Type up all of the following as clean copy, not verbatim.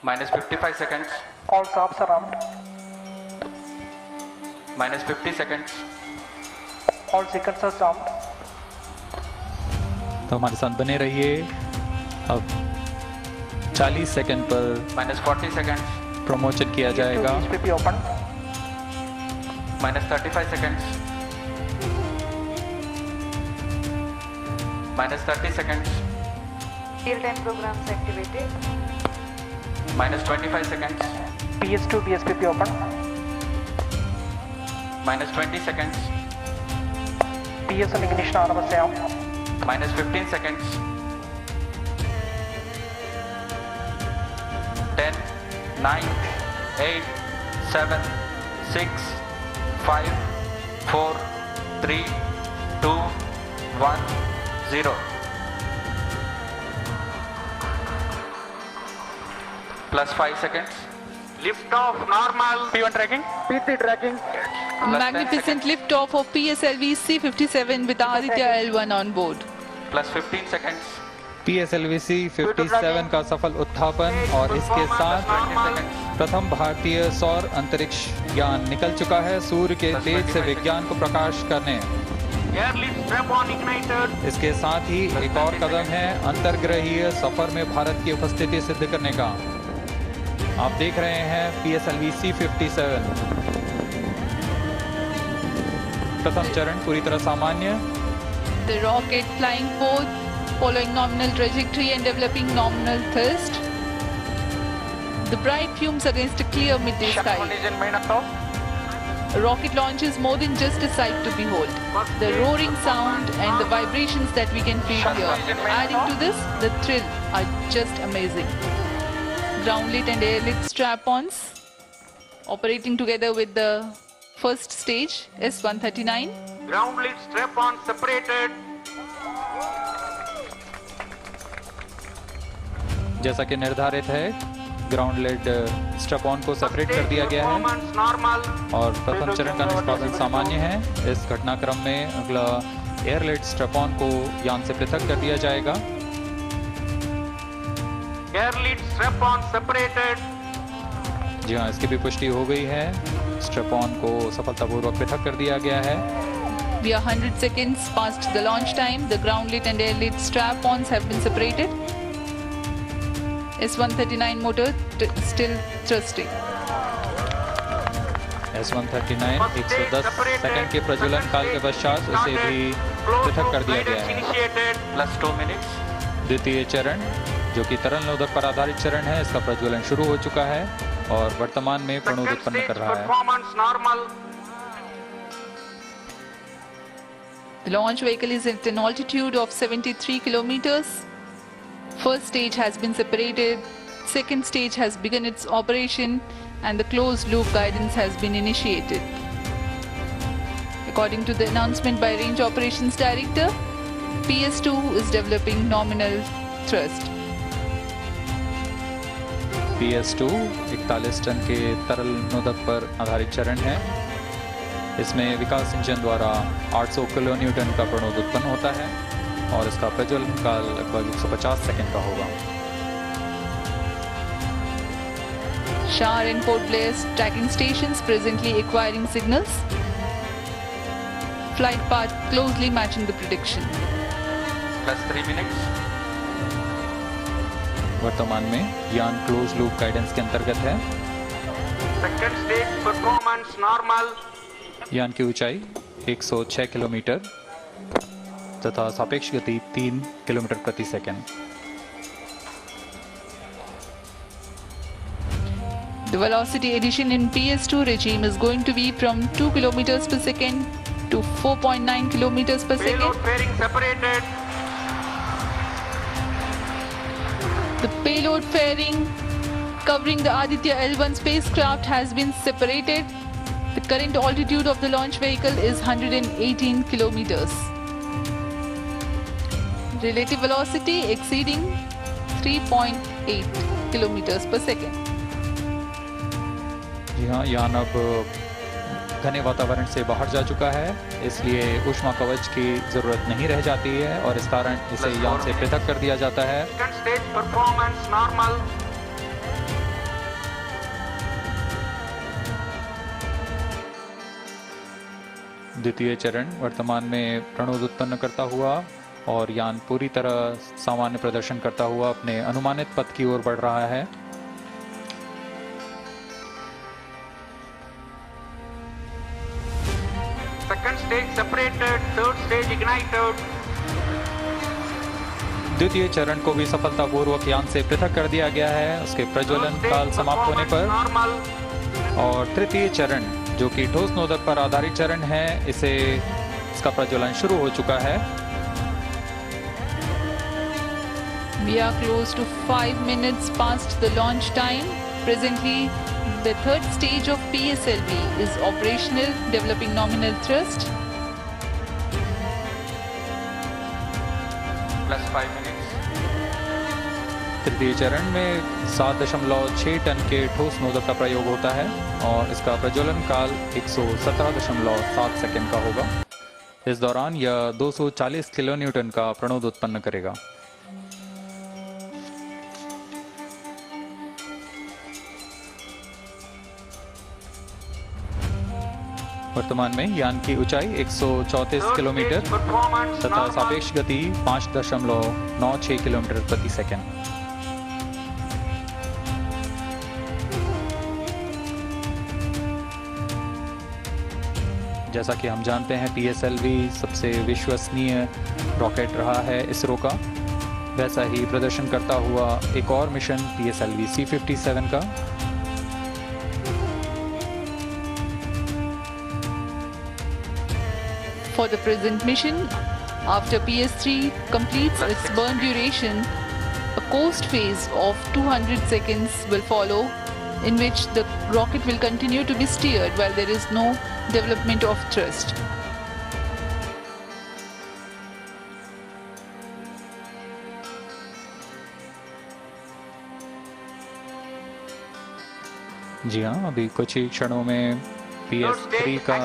Minus 55 seconds. All stops around. Minus 50 seconds. All seconds are stopped. तो हमारे साथ बने रहिए। अब 40 सेकंड पर Minus 40 seconds. प्रमोशन किया जाएगा। SPP open. Minus 35 seconds. Minus 30 seconds. Real-time programs activated. Minus 25 seconds. PS2 BSPP open. Minus 20 seconds. PS1 ignition RMS off. Minus 15 seconds. 10, 9, 8, 7, 6, 5, 4, 3, 2, 1, 0. Plus 5 seconds. Lift off normal. P1 tracking. P3 tracking. Magnificent liftoff of PSLV C-57 with Aditya L1 on board. Plus 15 seconds. PSLV C-57 का सफल उत्थापन और इसके साथ प्रथम भारतीय सौर अंतरिक्ष यान निकल चुका है सूर्य के तेज से विज्ञान को प्रकाश करने। इसके साथ ही एक और कदम है अंतर्ग्रहीय सफर में भारत की उपस्थिति सिद्ध करने का। आप देख रहे हैं PSLV C-57 प्रथम चरण पूरी तरह सामान्य। The rocket flying forth, following nominal trajectory and developing nominal thrust. The bright fumes against a clear midday sky. Rocket launch is more than just a sight to behold. The roaring sound and the vibrations that we can feel here. Adding to this, the thrill are just amazing. Ground lit and air lit strap-ons operating together with the first stage S-139. Ground lit strap-on separated. जैसा कि निर्धारित है ground lead strap-on को separate कर दिया गया है और प्रथम चरण का निष्पादन सामान्य है। इस घटनाक्रम में अगला एयर लेड स्ट्रैप-ऑन को यान से पृथक कर दिया जाएगा। Air lead strap-on separated. जी हाँ, इसकी भी पुष्टि हो गई है। स्ट्रैप-ऑन को सफलतापूर्वक पृथक कर दिया गया है। We are 100 seconds past the launch time. The ground lit and air lit strap-ons have been separated. S-139 motor still thrusting. S-139 110 second के प्रज्वलन काल के पश्चात उसे भी पृथक कर दिया गया है। Plus 2 minutes. द्वितीय चरण जो कि तरल नोदक पर आधारित चरण है, इसका प्रज्वलन शुरू हो चुका है और वर्तमान में प्रणोद उत्पन्न कर रहा है। The launch vehicle is at an altitude of 73 kilometers. First stage has been separated, second stage has begun its operation, and the closed loop guidance has been initiated. According to the announcement by Range Operations Director, PS2 is developing nominal thrust. PS2 41 ton के तरल नोदक पर आधारित चरण है। इसमें विकास engine द्वारा 800 kilo Newton का प्रणोद उत्पन्न होता है और इसका प्रज्वलन काल लगभग 150 सेकंड का होगा। Shar and Port Blair's tracking stations presently acquiring signals. Flight path closely matching the prediction. Plus 3 minutes. वर्तमान में यान क्लोज लूप गाइडेंस के अंतर्गत है। Second stage performance normal. यान की ऊंचाई 106 किलोमीटर तथा सापेक्ष गति 3 किलोमीटर प्रति second. The velocity addition in PS2 regime is going to be from 2 kilometers per second to 4.9 kilometers per second. Payload fairing separated. The payload fairing covering the Aditya L1 spacecraft has been separated. The current altitude of the launch vehicle is 118 kilometers. Relative velocity exceeding 3.8 kilometers per second. जी हाँ, यान अब घने वातावरण से बाहर जा चुका है, इसलिए ऊष्मा कवच की जरूरत नहीं रह जाती है और इस कारण इसे यान से पृथक कर दिया जाता है। Second stage performance normal. द्वितीय चरण वर्तमान में प्रणोद उत्पन्न करता हुआ और यान पूरी तरह सामान्य प्रदर्शन करता हुआ अपने अनुमानित पथ की ओर बढ़ रहा है। Second stage separated, third stage ignited. द्वितीय चरण को भी सफलतापूर्वक यान से पृथक कर दिया गया है उसके प्रज्वलन काल समाप्त होने पर। Normal. और तृतीय चरण जो कि ठोस नोदक पर आधारित चरण है इसका प्रज्वलन शुरू हो चुका है। We are close to 5 minutes past the launch time. Presently, the third stage of PSLV is operational, developing nominal thrust. Plus 5 minutes. तृतीय चरण में 7.6 टन के ठोस नोदक का प्रयोग होता है और इसका प्रज्वलन काल 117.7 सेकंड का होगा। इस दौरान यह 240 किलोन्यूटन का प्रणोद उत्पन्न करेगा। वर्तमान में यान की ऊंचाई 134 किलोमीटर तथा सापेक्ष गति 5.96 किलोमीटर प्रति सेकंड। जैसा कि हम जानते हैं PSLV सबसे विश्वसनीय रॉकेट रहा है इसरो का, वैसा ही प्रदर्शन करता हुआ एक और मिशन PSLV C-57 का। For the present mission, after PS3 completes its burn duration, a coast phase of 200 seconds will follow, in which the rocket will continue to be steered while there is no development of thrust. जी हाँ, अभी कुछ ही क्षणों में PS3 का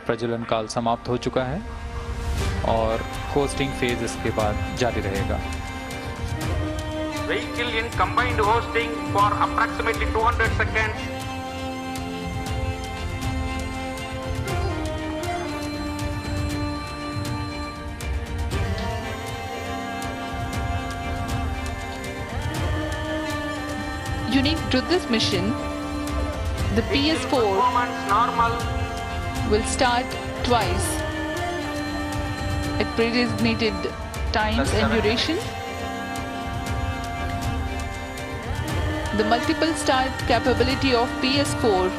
प्रज्वलन काल समाप्त हो चुका है और होस्टिंग फेज इसके बाद जारी रहेगा। Vehicle in combined hosting for approximately 200 seconds. Unique to this mission, the PS4 Performance normal. will start twice at pre-designated times and duration. The multiple start capability of PS4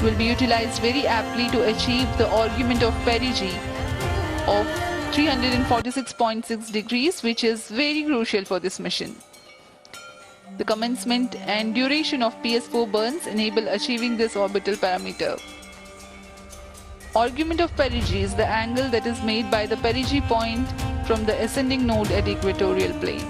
will be utilized very aptly to achieve the argument of perigee of 346.6 degrees, which is very crucial for this mission. The commencement and duration of PS4 burns enable achieving this orbital parameter. Argument of perigee is the angle that is made by the perigee point from the ascending node at equatorial plane.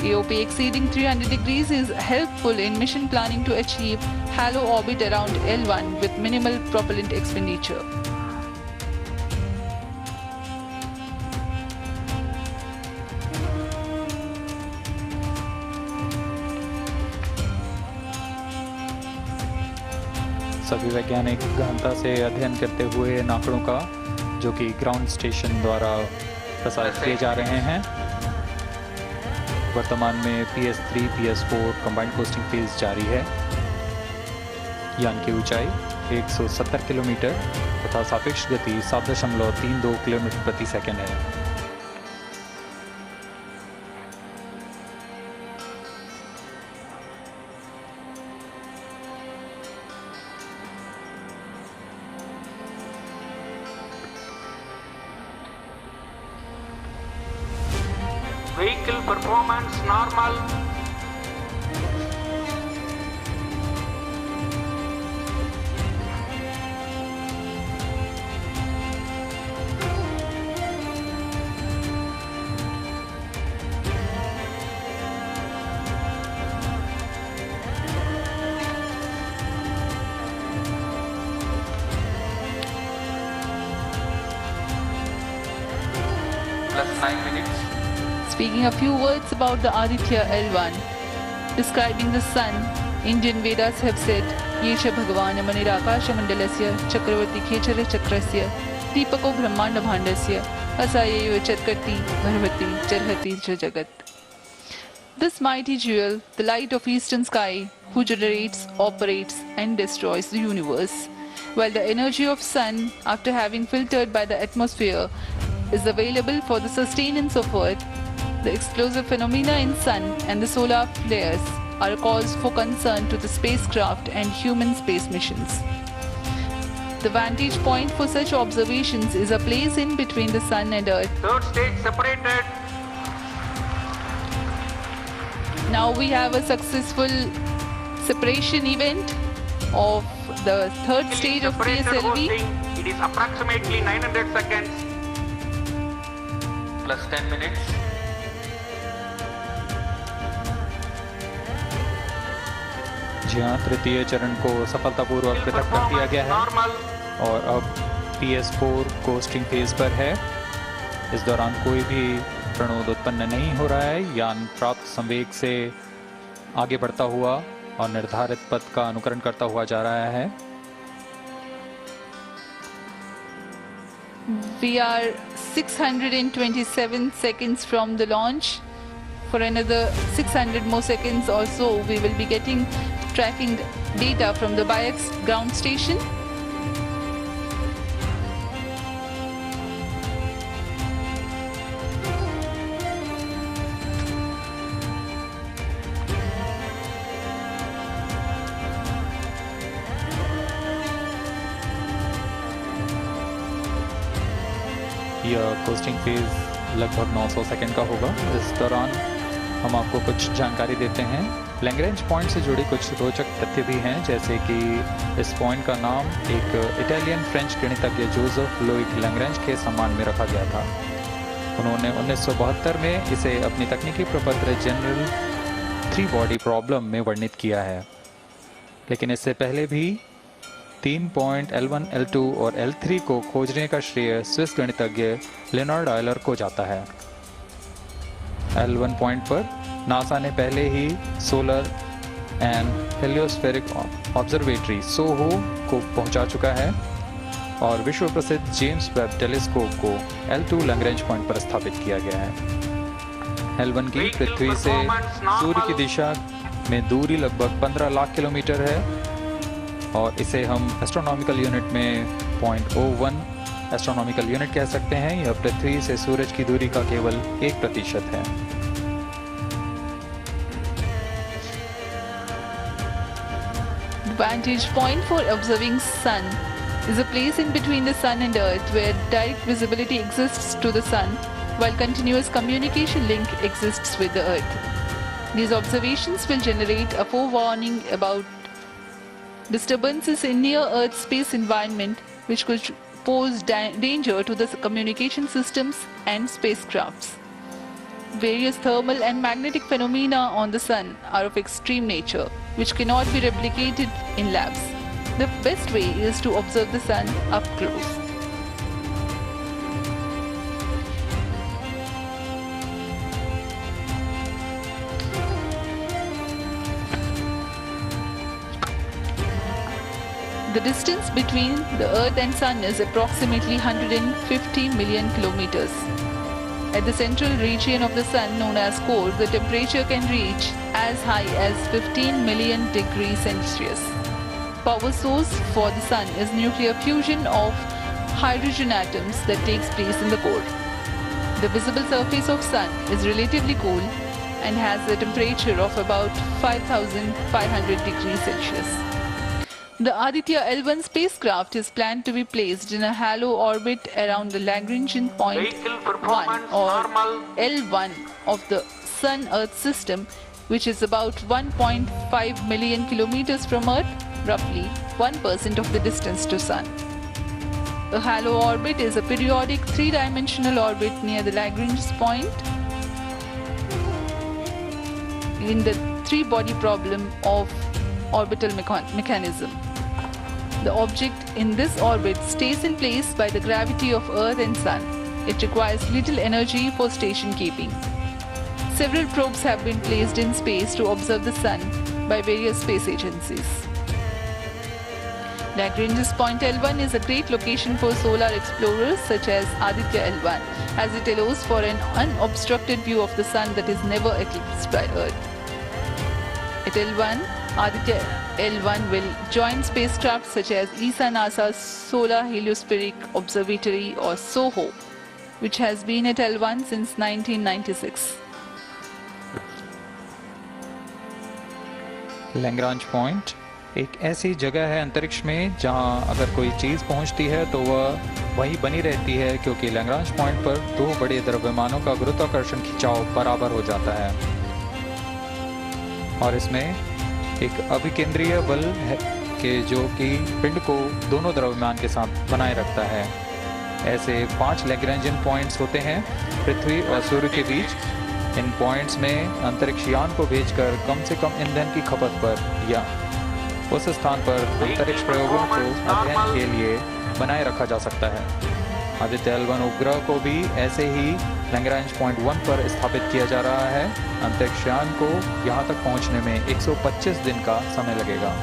AOP exceeding 300 degrees is helpful in mission planning to achieve halo orbit around L1 with minimal propellant expenditure. सभी वैज्ञानिक गहनता से अध्ययन करते हुए इन आंकड़ों का, जो कि ग्राउंड स्टेशन द्वारा प्रसारित किए जा रहे हैं। वर्तमान में PS3 PS4 combined costing phase जारी है। यान की ऊंचाई 170 किलोमीटर तथा सापेक्ष गति 7.32 किलोमीटर प्रति सेकंड है। Vehicle performance normal. Plus 9 minutes. Speaking a few words about the Aditya L1, describing the sun, Indian Vedas have said, Yesha Bhagavan Manirākāsha Mandalasya Chakravarti Khechara Chakrasya Deepako Brahmanda Bhandasya Asayeva Charkarti Bharvati Charhati Jagat. This mighty jewel, the light of eastern sky, who generates, operates and destroys the universe, while the energy of sun, after having filtered by the atmosphere, is available for the sustenance of earth, the explosive phenomena in sun and the solar flares are a cause for concern to the spacecraft and human space missions. The vantage point for such observations is a place in between the sun and earth. Third stage separated. Now we have a successful separation event of the third stage of Separated PSLV. hosting. It is approximately 900 seconds. Plus 10 minutes. जी हाँ, तृतीय चरण को सफलतापूर्वक पृथक कर दिया गया है Normal. और अब PS4 कोस्टिंग फेज पर है। इस दौरान कोई भी प्रणोद उत्पन्न नहीं हो रहा है। यान प्राप्त संवेग से आगे बढ़ता हुआ और निर्धारित पथ का अनुकरण करता हुआ जा रहा है। We are 627 seconds from the launch. For another 600 more seconds or so, we will be getting tracking data from the BIAX ground station. यह कोस्टिंग फेज लगभग 900 सेकंड का होगा। इस दौरान हम आपको कुछ जानकारी देते हैं। लैग्रेंज पॉइंट से जुड़ी कुछ रोचक तथ्य भी हैं, जैसे कि इस पॉइंट का नाम एक इटालियन फ्रेंच गणितज्ञ जोसेफ लुइग लैग्रेंज के सम्मान में रखा गया था। उन्होंने 1972 में इसे अपनी तकनीकी प्रपत्र जनरल 3 बॉडी प्रॉब्लम में वर्णित किया है, लेकिन इससे पहले भी 3 पॉइंट L1, L2 और L3 को खोजने का श्रेय स्विस गणितज्ञ लियोनार्ड आयलर को जाता है। L1 पॉइंट पर नासा ने पहले ही सोलर एंड हेलियोस्फेरिक ऑब्जर्वेटरी सोहो को पहुंचा चुका है और विश्व प्रसिद्ध जेम्स वेब टेलीस्कोप को L2 लैग्रेंज पॉइंट पर स्थापित किया गया है। L1 की पृथ्वी से सूर्य की दिशा में दूरी लगभग 15 लाख किलोमीटर है और इसे हम एस्ट्रोनॉमिकल यूनिट में 0.01 एस्ट्रोनॉमिकल यूनिट कह सकते हैं। यह पृथ्वी से सूरज की दूरी का केवल 1% है। The vantage point for observing sun is a place in between the sun and earth where direct visibility exists to the sun while continuous communication link exists with the earth. These observations will generate a forewarning about disturbances in near-Earth space environment which could pose danger to the communication systems and spacecrafts. Various thermal and magnetic phenomena on the sun are of extreme nature, which cannot be replicated in labs. The best way is to observe the sun up close. The distance between the Earth and Sun is approximately 150 million kilometers. At the central region of the Sun, known as core, the temperature can reach as high as 15 million degrees Celsius. Power source for the Sun is nuclear fusion of hydrogen atoms that takes place in the core. The visible surface of Sun is relatively cool and has a temperature of about 5,500 degrees Celsius. The Aditya L1 spacecraft is planned to be placed in a halo orbit around the Lagrangian point Vehicle 1 performance or normal. L1 of the Sun-Earth system, which is about 1.5 million kilometers from Earth, roughly 1% of the distance to Sun. A halo orbit is a periodic 3-dimensional orbit near the Lagrange point in the 3-body problem of orbital mechanism. The object in this orbit stays in place by the gravity of Earth and Sun. It requires little energy for station keeping. Several probes have been placed in space to observe the Sun by various space agencies. Lagrange's point L1 is a great location for solar explorers such as Aditya L1, as it allows for an unobstructed view of the sun that is never eclipsed by Earth. At L1, Aditya L1 will join spacecraft such as ESA-NASA's Solar Heliospheric Observatory or SOHO, which has been at L1 since 1996. Lagrange point एक ऐसी जगह है अंतरिक्ष में जहां अगर कोई चीज़ पहुंचती है तो वह वहीं बनी रहती है, क्योंकि लैग्रांज पॉइंट पर दो बड़े द्रव्यमानों का गुरुत्वाकर्षण खिंचाव बराबर हो जाता है और इसमें एक अभिकेंद्रीय बल है कि जो कि पिंड को दोनों द्रव्यमान के साथ बनाए रखता है। ऐसे 5 लैग्रेंजियन पॉइंट्स होते हैं पृथ्वी और सूर्य के बीच। इन पॉइंट्स में अंतरिक्ष यान को भेजकर कम से कम ईंधन की खपत पर या उस स्थान पर अंतरिक्ष प्रयोगों को अध्ययन के लिए बनाए रखा जा सकता है। आदित्य L1 उपग्रह को भी ऐसे ही लैग्रांज पॉइंट 1 पर स्थापित किया जा रहा है। अंतरिक्ष यान को यहां तक पहुंचने में 125 दिन का समय लगेगा।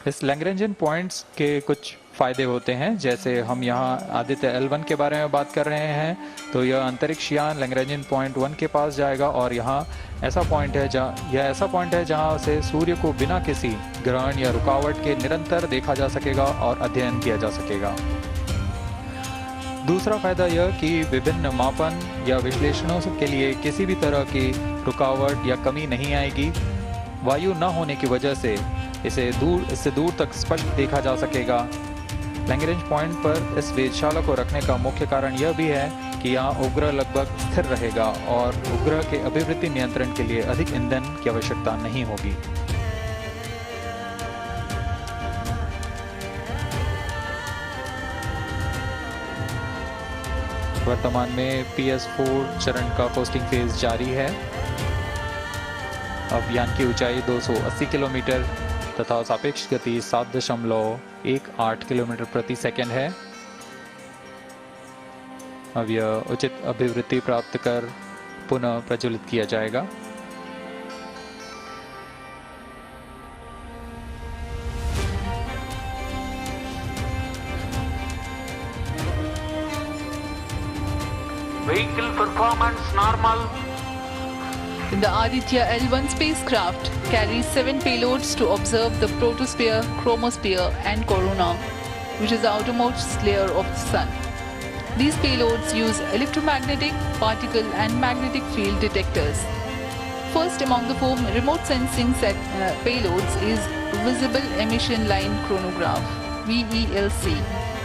इस लैग्रेंजियन पॉइंट्स के कुछ फ़ायदे होते हैं, जैसे हम यहाँ आदित्य L1 के बारे में बात कर रहे हैं तो यह अंतरिक्ष यान लैग्रेंजियन पॉइंट 1 के पास जाएगा और यहाँ ऐसा पॉइंट है जहाँ से सूर्य को बिना किसी ग्रहण या रुकावट के निरंतर देखा जा सकेगा और अध्ययन किया जा सकेगा। दूसरा फायदा यह कि विभिन्न मापन या विश्लेषणों के लिए किसी भी तरह की रुकावट या कमी नहीं आएगी। वायु न होने की वजह से इससे दूर तक स्पष्ट देखा जा सकेगा। लैग्रेंज पॉइंट पर इस वेधशाला को रखने का मुख्य कारण यह भी है कि यहाँ उपग्रह लगभग स्थिर रहेगा और उपग्रह के अभिवृद्धि नियंत्रण के लिए अधिक ईंधन की आवश्यकता नहीं होगी। वर्तमान में PS4 चरण का पोस्टिंग फेज जारी है। अब यान की ऊंचाई 280 किलोमीटर तथा सापेक्ष गति 7.18 किलोमीटर प्रति सेकंड है। अब यह उचित अभिवृद्धि प्राप्त कर पुनः प्रज्वलित किया जाएगा। Vehicle performance normal. The Aditya L1 spacecraft carries 7 payloads to observe the protosphere, chromosphere and corona, which is the outermost layer of the sun. These payloads use electromagnetic, particle and magnetic field detectors. First among the 4 remote sensing payloads is Visible Emission Line Chronograph, VELC,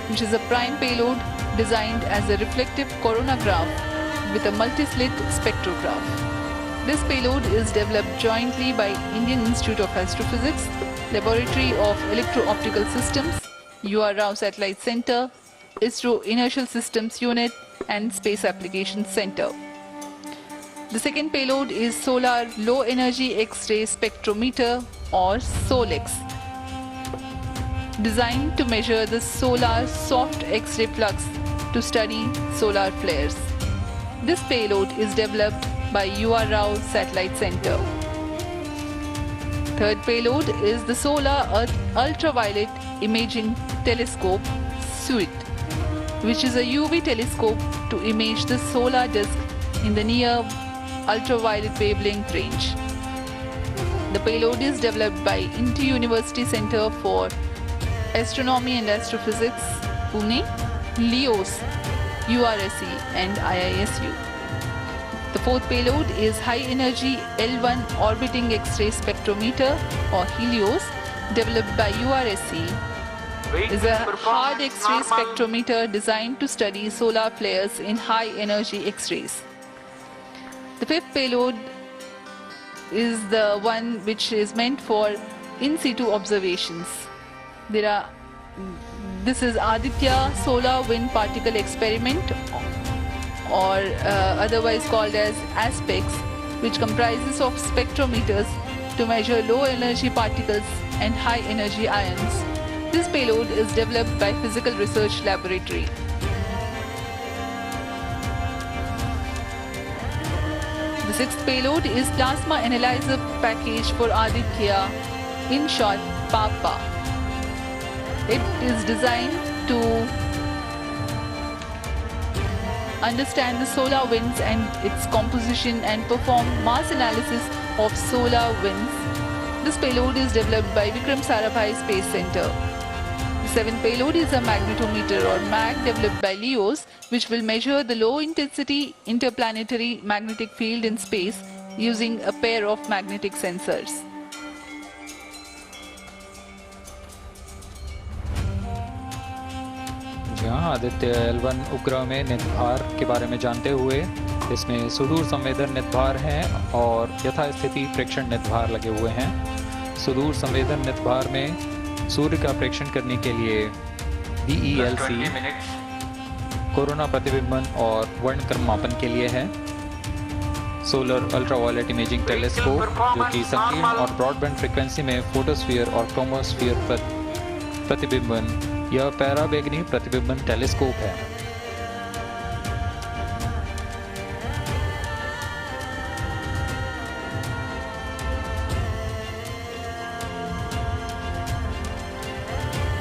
which is a prime payload designed as a reflective coronagraph with a multi-slit spectrograph. This payload is developed jointly by Indian Institute of Astrophysics, Laboratory of Electro-Optical Systems, UR Rao Satellite Center, ISRO Inertial Systems Unit and Space Applications Center. The second payload is Solar Low Energy X-ray Spectrometer or SOLEX, designed to measure the solar soft X-ray flux to study solar flares. This payload is developed by UR Rao Satellite Center. Third payload is the Solar Ultraviolet Imaging Telescope SUIT, which is a UV telescope to image the solar disk in the near ultraviolet wavelength range. The payload is developed by Inter-University Center for Astronomy and Astrophysics, Pune, LEOS, URSE and IISU. The fourth payload is High Energy L1 Orbiting X-ray Spectrometer or HELIOS, developed by URSE. Is a hard X-ray spectrometer designed to study solar flares in high energy X-rays. The fifth payload is the one which is meant for in situ observations. This is Aditya Solar Wind Particle Experiment, or otherwise called as ASPEX, which comprises of spectrometers to measure low energy particles and high energy ions. This payload is developed by Physical Research Laboratory. The sixth payload is Plasma Analyzer Package for Aditya, in short PAPA. It is designed to understand the solar winds and its composition and perform mass analysis of solar winds. This payload is developed by Vikram Sarabhai Space Center. The seventh payload is a magnetometer or MAG developed by LEOS, which will measure the low intensity interplanetary magnetic field in space using a pair of magnetic sensors. यहाँ Aditya L1 उपग्रह में नितभार के बारे में जानते हुए इसमें सुदूर संवेदन नितभार हैं और यथास्थिति प्रेक्षण नितभार लगे हुए हैं। सुदूर संवेदन नितभार में सूर्य का प्रेक्षण करने के लिए VELC 20 minutes. कोरोना प्रतिबिंबन और वर्णक्रम मापन के लिए है। सोलर अल्ट्रावायलेट इमेजिंग टेलीस्कोप जो कि संकीर्ण और ब्रॉडबैंड फ्रीक्वेंसी में फोटोस्फीयर और क्रोमोस्फीयर प्रतिबिंबन, यह पैराबैंगनी प्रतिबिंबन टेलीस्कोप है।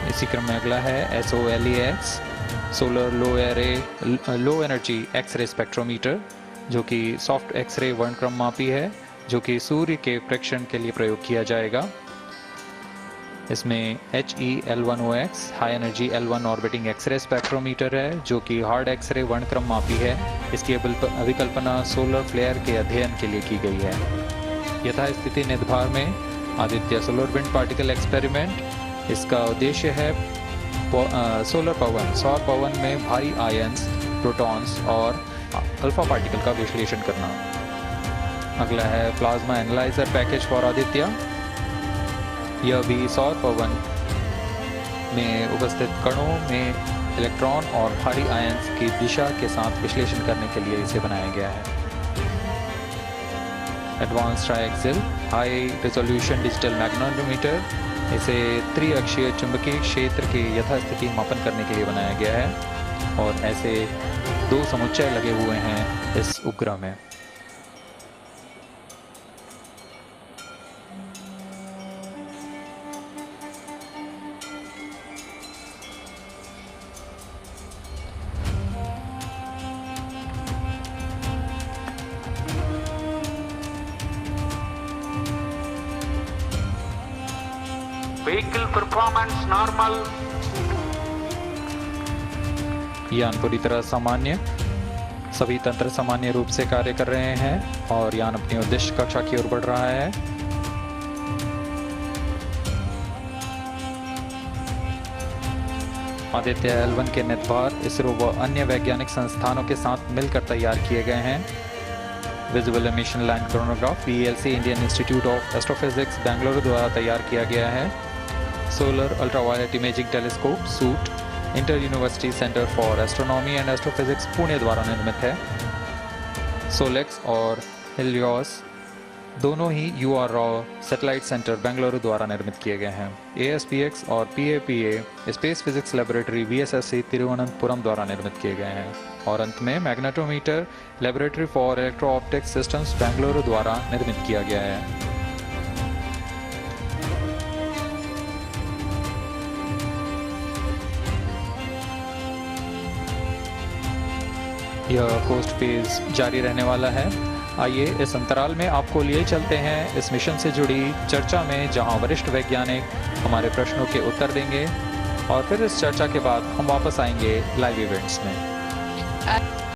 इसी क्रम में अगला है SOLEX solar low energy x ray spectrometer, जो कि सॉफ्ट एक्सरे वर्णक्रम मापी है जो कि सूर्य के प्रेक्षण के लिए प्रयोग किया जाएगा। इसमें HEL1OX high energy L1 orbiting x ray spectrometer है जो कि हार्ड एक्सरे वर्णक्रम मापी है। इसकी अभिकल्पना सोलर फ्लेयर के अध्ययन के लिए की गई है। यथास्थिति नितभार में Aditya solar wind particle experiment, इसका उद्देश्य है सोलर पवन, सौर पवन में भारी आयंस, प्रोटॉन्स और अल्फा पार्टिकल का विश्लेषण करना। अगला है plasma analyser package for Aditya. यह भी सौर पवन में उपस्थित कणों में इलेक्ट्रॉन और भारी आयंस की दिशा के साथ विश्लेषण करने के लिए इसे बनाया गया है। Advance triaxial high resolution digital magnetometer, इसे त्रिअक्षीय चुंबकीय क्षेत्र के यथास्थिति मापन करने के लिए बनाया गया है और ऐसे 2 समुच्चय लगे हुए हैं इस उपग्रह में। Vehicle performance normal. यान पूरी तरह सामान्य, सभी तंत्र सामान्य रूप से कार्य कर रहे हैं और यान अपनी उद्देश्य कक्षा की ओर बढ़ रहा है। आदित्य L1 के नितभार इसरो व अन्य वैज्ञानिक संस्थानों के साथ मिलकर तैयार किए गए हैं। Visual emission line chronograph VELC Indian institute of astrophysics Bengaluru द्वारा तैयार किया गया है। Solar ultraviolet imaging telescope suit inter university centre for astronomy and astrophysics Pune द्वारा निर्मित है। सोलेक्स और हेलियोस दोनों ही UR सैटेलाइट सेंटर बेंगलुरु द्वारा निर्मित किए गए हैं। ASPX और PAPA space physics laboratory VSSC Thiruvananthapuram द्वारा निर्मित किए गए हैं। और अंत में magnetometer laboratory for electro optics systems Bengaluru द्वारा निर्मित किया गया है। यह कोस्ट फेज जारी रहने वाला है। आइए इस अंतराल में आपको लिए चलते हैं इस मिशन से जुड़ी चर्चा में, जहां वरिष्ठ वैज्ञानिक हमारे प्रश्नों के उत्तर देंगे और फिर इस चर्चा के बाद हम वापस आएंगे लाइव इवेंट्स में।